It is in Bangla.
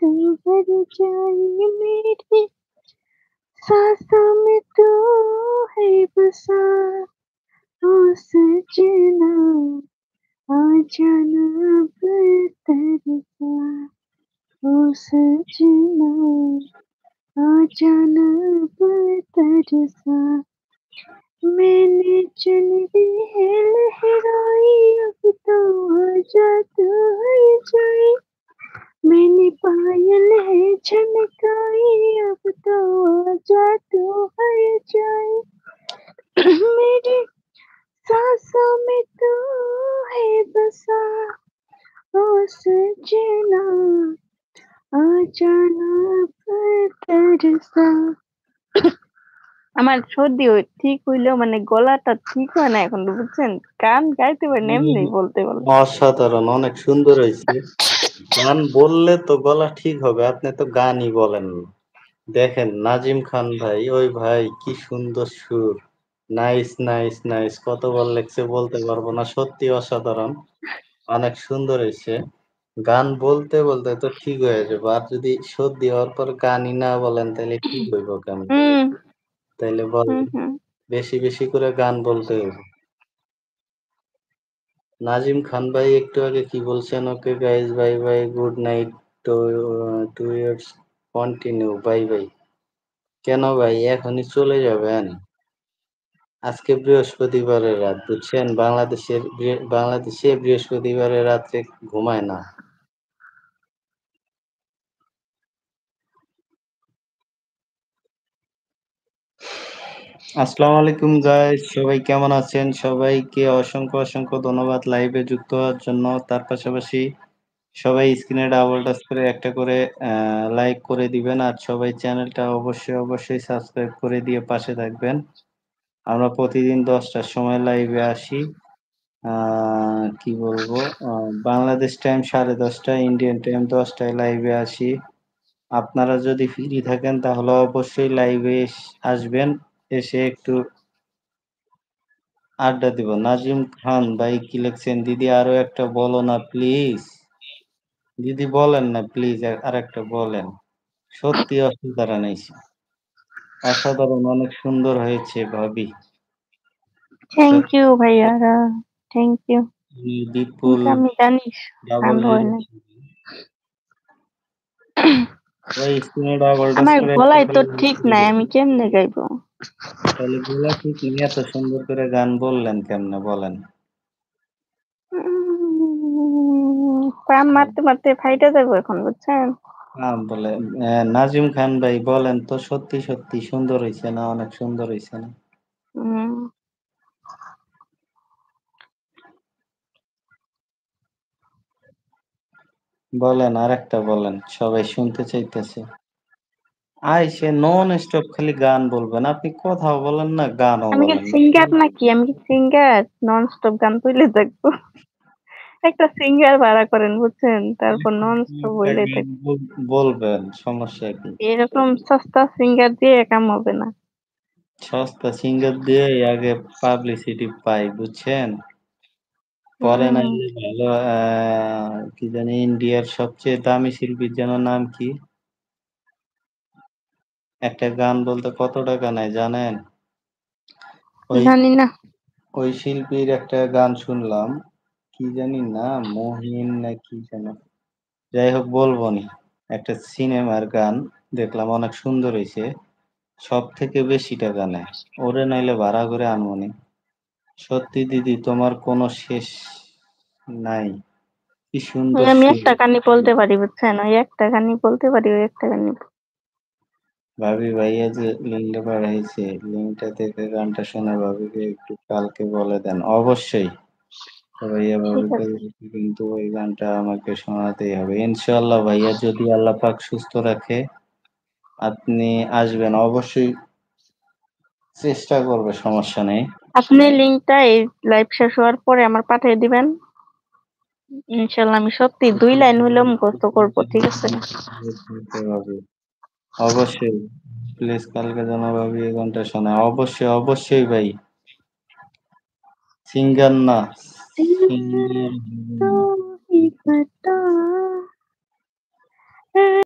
तू भर जाए मेरी सांसों में तू है बसा ओ सजना आ जाना अब तरसा ओ सजना आ जाना अब तरसा मैंने चुनरी है लहराई अब तो आजा तू हर जाए मैंने पायल है झनकाई अब तो आजा तू हर जाए मेरी सांसों में तू है बसा ओ सजना आ जाना तरसा আমার সর্দি ঠিক হইলেও মানে গলাটা ঠিক হয় না এখন বুঝছেন গান গাইতে পারি না এমনি বলতে বলতে অসাধারণ! অনেক সুন্দর হইছে। গান বললে তো গলা ঠিক হবে। আপনি তো গানই বলেন না। দেখেন নাজিম খান ভাই, ওই ভাই কি সুন্দর সুর। নাইস, নাইস, নাইস কতবার লেখছে বলতে পারবো না। সত্যি অসাধারণ। অনেক সুন্দর হইছে। গান বলতে, বলতে তো ঠিক হয়ে যাবে। আর যদি সর্দি হওয়ার পর গানই না বলেন তাইলে ঠিক হইব কেমনে? হুম তাইলে হুম বলেন। হুম বেশি, বেশি করে গান বলতে হইব। নাজিম খান ভাই একটু আগে কি বলছেন? Okay guys bye, bye, good night two two years continue bye, bye. কেন ভাই এখনই চলে যাবেন? আজকে বৃহস্পতিবারের রাত বুঝছেন? বাংলাদেশে বৃহস্পতিবারের রাত্রে ঘুমায় না। আসসালামু আলাইকুম গাইস, সবাই কেমন আছেন? সবাইকে অসংখ্য, অসংখ্য ধন্যবাদ লাইভে যুক্ত হওয়ার জন্য। তার পাশাপাশি সবাই স্ক্রিনে ডাবল টাচ করে একটা করে লাইক করে দিবেন। আর সবাই চ্যানেলটা অবশ্যই, অবশ্যই সাবস্ক্রাইব করে দিয়ে পাশে থাকবেন। আমরা প্রতিদিন 10টার সময় লাইভে আসি। কি বলবো? বাংলাদেশ টাইম 10:30, ইন্ডিয়ান টাইম 10টায় লাইভে আসি। আপনারা যদি ফ্রি থাকেন তাহলে অবশ্যই লাইভে আসবেন। এসে একটু আড্ডা দিব। নাজিম খান ভাই কি লিখছেন? দিদি আরো একটা বলো না প্লিজ। দিদি বলেন না প্লিজ, আরেকটা বলেন। সত্যি অসাধারণ হয়েছে। অসাধারণ, অনেক সুন্দর হয়েছে ভাবি। থ্যাংক সত্যি ইউ ভাইয়ারা থ্যাংক ইউ বিপুল কিন্তু আমি জানিস গান ডাবল হয় না ওই স্ক্রিনে ডাবল টাচ আমার করে একটা গলায় তো করে ঠিক নাই আমি কেমনে গাইবো তাহলে গলা ঠিক নিয়ে এত সুন্দর করে গান বললেন কেমনে বলেন? প্রাণ মারতে মারতে ফাইটা যাবো এখন বুঝছেন বলে নাজিম খান ভাই বলেন তো, সত্যি সত্যি সুন্দর হয়েছে না? অনেক সুন্দর হয়েছে না? উম, বলেন, আরেকটা বলেন, সবাই শুনতে চাইতেছে। সে নন স্টপ খালি গান বলবেন, আপনি কথাও বলেন না, গানও আমি কি বলেন না। সিঙ্গার নাকি আমি কি সিঙ্গার নন স্টপ গান তুলে থাকবো একটা সিঙ্গার ভাড়া করেন বুঝছেন তারপর নন স্টপ একটা বইলে গান থাকবো বলবেন, সমস্যা কি? এরকম সস্তা সিঙ্গার দিয়ে কাম হবে না সস্তা সিঙ্গার দিয়ে আগে পাবলিসিটি পাই বুঝছেন। পরে উম, নাইলে ভালো কি জানি ইন্ডিয়ার সবচেয়ে দামি শিল্পীর যেন নাম কি? একটা গান বলতে কত টাকা নেয় জানেন? ওই জানি না ওই শিল্পীর একটা গান শুনলাম, কি জানি নাম, মহিন না কি যেন, যাই হোক বলবো নি। একটা সিনেমার গান দেখলাম, অনেক সুন্দর হয়েছে। সব থেকে বেশি টাকা নেয়। ওরে নাইলে ভাড়া করে আনমনি। সত্যি দিদি তোমার কোনো শেষ নাই। কি সুন্দর আমি সুর। একটা গানই বলতে পারি বুঝছেন ওই একটা গানই বলতে পারি ওই একটা গানই ভাবি ভাইয়া যে লিঙ্কটা পাঠাইছে, লিঙ্কটা থেকে গানটা শোনা ভাবিকে একটু কালকে বলে দেন। অবশ্যই তো ভাইয়া ঠিক ভাবিকে আছে কিন্তু ওই গানটা আমাকে শোনাতেই হবে ইনশাআল্লাহ। ভাইয়া যদি আল্লাহ পাক সুস্থ রাখে আপনি আসবেন অবশ্যই, চেষ্টা করবে, সমস্যা নেই। আপনি লিংকটা এই লাইভ শেষ হওয়ার পরে আমার পাঠিয়ে দিবেন ইনশাল্লাহ আমি সত্যি 2 লাইন হইলেও মুখস্থ করবো ঠিক আছে ভাবি অবশ্যই, প্লিজ কালকে যেন ভাবি এই গানটা শোনা। অবশ্যই, অবশ্যই ভাই। সিঙ্গার না, সিঙ্গার तो ही बता